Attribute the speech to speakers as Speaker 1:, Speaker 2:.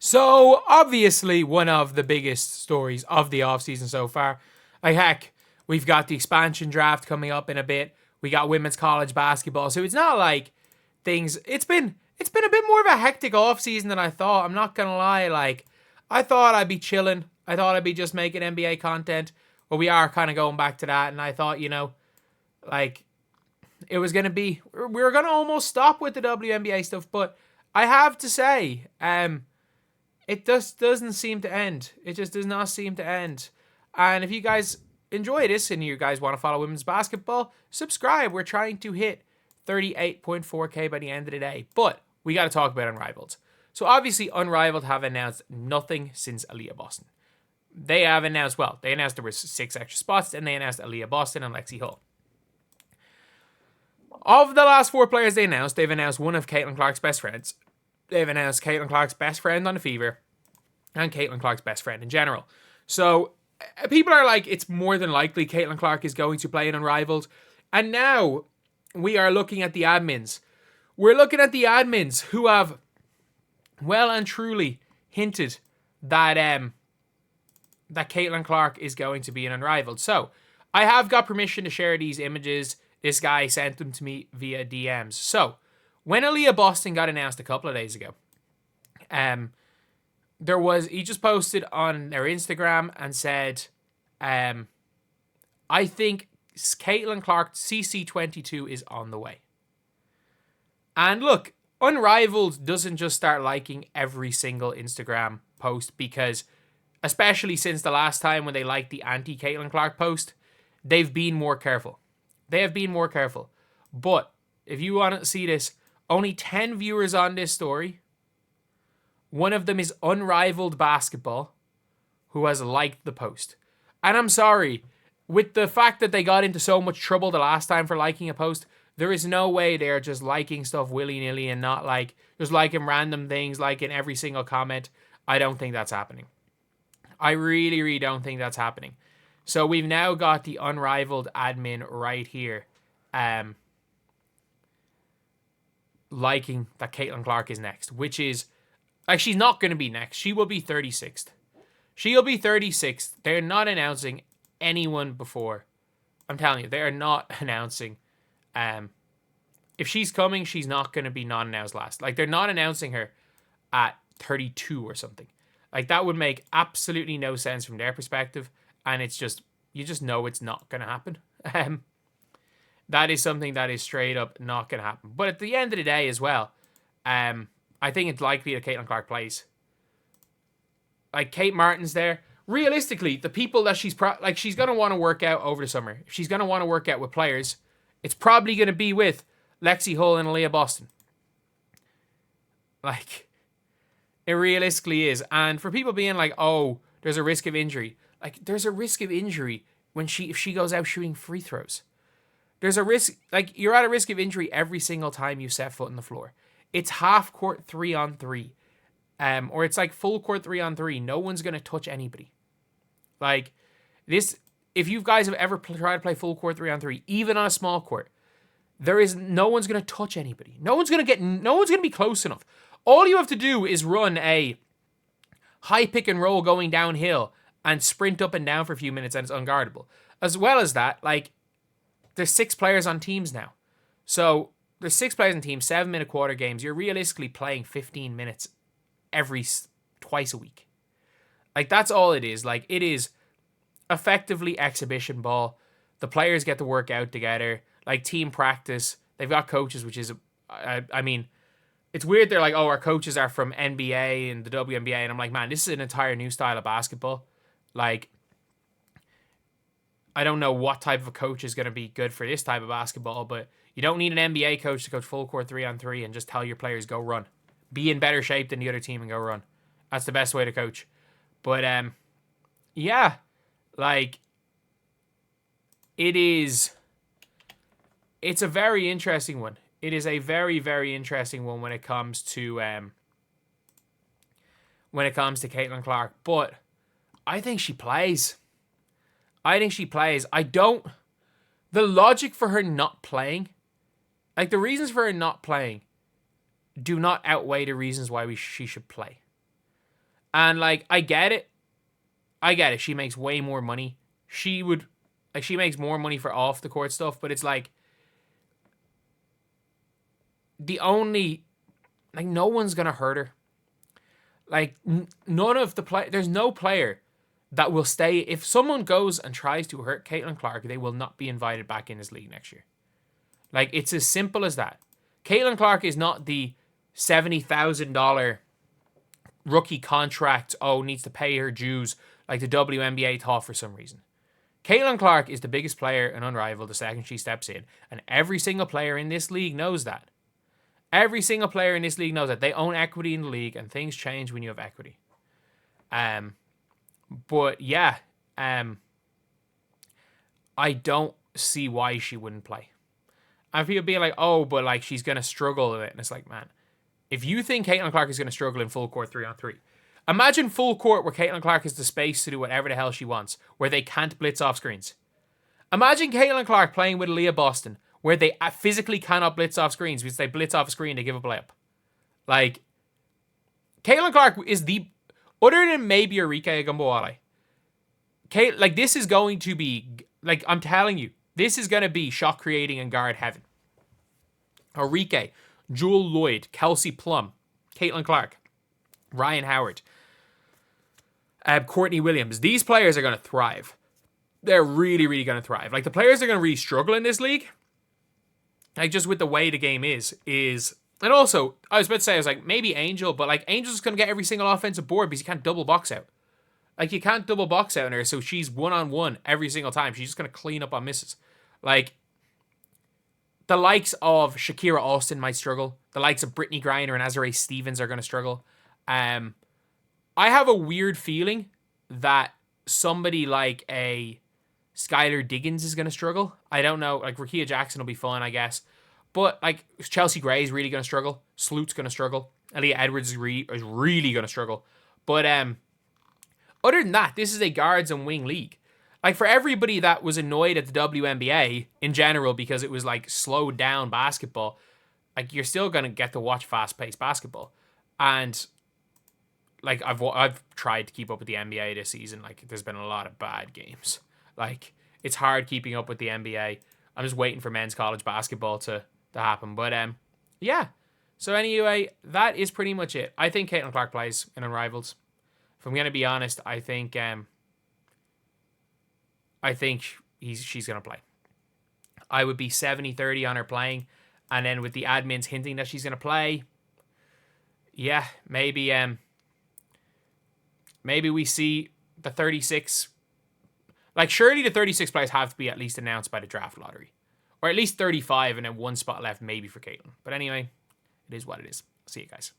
Speaker 1: So, obviously, one of the biggest stories of the offseason so far. Like, heck, we've got the expansion draft coming up in a bit. We got women's college basketball. So, it's not like things... It's been a bit more of a hectic offseason than I thought. I'm not going to lie. Like, I thought I'd be chilling. I thought I'd be just making NBA content. But we are kind of going back to that. And I thought, like, it was going to be... We were going to almost stop with the WNBA stuff. But I have to say... it just doesn't seem to end. It just does not seem to end. And if you guys enjoy this and you guys want to follow women's basketball, subscribe. We're trying to hit 38.4K by the end of the day. But we got to talk about Unrivaled. So obviously Unrivaled have announced nothing since Aaliyah Boston. They announced there were 6 extra spots, and they announced Aaliyah Boston and Lexi Hull. Of the last 4 players they've announced one of Caitlin Clark's best friends. They've announced Caitlin Clark's best friend on the Fever and Caitlin Clark's best friend in general. So people are like, it's more than likely Caitlin Clark is going to play in Unrivaled. And now we are looking at the admins. We're looking at the admins who have well and truly hinted that that Caitlin Clark is going to be in Unrivaled. So I have got permission to share these images. This guy sent them to me via DMs. So when Aaliyah Boston got announced a couple of days ago, he just posted on their Instagram and said, I think Caitlin Clark CC22 is on the way. And look, Unrivaled doesn't just start liking every single Instagram post, because especially since the last time when they liked the anti-Caitlin Clark post, they've been more careful. They have been more careful. But if you want to see this, only 10 viewers on this story. One of them is Unrivaled Basketball, who has liked the post. And I'm sorry, with the fact that they got into so much trouble the last time for liking a post, there is no way they're just liking stuff willy-nilly and not like just liking random things, liking every single comment. I don't think that's happening. I really, really don't think that's happening. So we've now got the Unrivaled admin right here. Liking that Caitlin Clark is next, which is like, she's not going to be next. She will be 36th. She'll be 36th. They're not announcing anyone before. I'm telling you, they are not announcing. If she's coming, she's not going to be non-announced last. Like, they're not announcing her at 32 or something. Like, that would make absolutely no sense from their perspective. And it's just, you just know it's not going to happen. That is something that is straight up not going to happen. But at the end of the day as well, I think it's likely that Caitlin Clark plays. Like, Kate Martin's there. Realistically, the people that she's going to want to work out over the summer. If she's going to want to work out with players, it's probably going to be with Lexi Hull and Aaliyah Boston. Like, it realistically is. And for people being like, oh, there's a risk of injury. Like, there's a risk of injury if she goes out shooting free throws. There's a risk, like, you're at a risk of injury every single time you set foot on the floor. It's half court 3-on-3. Or it's like full court 3-on-3. No one's going to touch anybody. Like, this, if you guys have ever tried to play full court 3-on-3, even on a small court, no one's going to touch anybody. No one's going to be close enough. All you have to do is run a high pick and roll going downhill and sprint up and down for a few minutes, and it's unguardable. As well as that, like, there's 6 players on teams now. So there's 6 players on teams, 7-minute quarter games. You're realistically playing 15 minutes twice a week. Like, that's all it is. Like, it is effectively exhibition ball. The players get to work out together. Like, team practice. They've got coaches, which is, I mean, it's weird. They're like, oh, our coaches are from NBA and the WNBA. And I'm like, man, this is an entire new style of basketball. Like, I don't know what type of a coach is going to be good for this type of basketball, but you don't need an NBA coach to coach full court 3-on-3 and just tell your players go run. Be in better shape than the other team and go run. That's the best way to coach. But yeah, like, it's a very interesting one. It is a very, very interesting one when it comes to Caitlin Clark. But I think she plays. The logic for her not playing, like, the reasons for her not playing do not outweigh the reasons why she should play. And like, I get it. She makes way more money. She makes more money for off the court stuff, but it's like no one's gonna hurt her. Like, none of the there's no player that will stay. If someone goes and tries to hurt Caitlin Clark, they will not be invited back in this league next year. Like, it's as simple as that. Caitlin Clark is not the $70,000 rookie contract, needs to pay her dues, like the WNBA thought for some reason. Caitlin Clark is the biggest player in Unrivaled the second she steps in, and every single player in this league knows that. Every single player in this league knows that. They own equity in the league, and things change when you have equity. But yeah, I don't see why she wouldn't play. And people being like, oh, but like she's gonna struggle with it, and it's like, man, if you think Caitlin Clark is gonna struggle in full court 3-on-3, imagine full court where Caitlin Clark has the space to do whatever the hell she wants, where they can't blitz off screens. Imagine Caitlin Clark playing with Aaliyah Boston, where they physically cannot blitz off screens because they blitz off a screen, they give a layup. Like, Caitlin Clark is the, other than maybe Arike Agumbawale, like, this is going to be, like, I'm telling you, this is going to be shot creating and guard heaven. Arike, Jewel Lloyd, Kelsey Plum, Caitlin Clark, Ryan Howard, Courtney Williams. These players are going to thrive. They're really, really going to thrive. Like, the players are going to really struggle in this league, like, just with the way the game is, and also, I was about to say, I was like, maybe Angel, but, like, Angel's going to get every single offensive board because you can't double box out. Like, you can't double box out on her, so she's one-on-one every single time. She's just going to clean up on misses. Like, the likes of Shakira Austin might struggle. The likes of Brittany Griner and Azurá Stevens are going to struggle. I have a weird feeling that somebody like a Skylar Diggins is going to struggle. I don't know. Like, Rakia Jackson will be fun, I guess. But, like, Chelsea Gray is really going to struggle. Sloot's going to struggle. Aaliyah Edwards is really going to struggle. But other than that, this is a guards and wing league. Like, for everybody that was annoyed at the WNBA in general because it was, like, slowed down basketball, like, you're still going to get to watch fast-paced basketball. And, like, I've tried to keep up with the NBA this season. Like, there's been a lot of bad games. Like, it's hard keeping up with the NBA. I'm just waiting for men's college basketball to happen. But, yeah. So, anyway, that is pretty much it. I think Caitlin Clark plays in Unrivaled. If I'm going to be honest, I think she's going to play. I would be 70-30 on her playing. And then with the admins hinting that she's going to play, yeah, maybe we see the 36. Like, surely the 36 players have to be at least announced by the draft lottery. Or at least 35 and then one spot left maybe for Caitlin. But anyway, it is what it is. See you guys.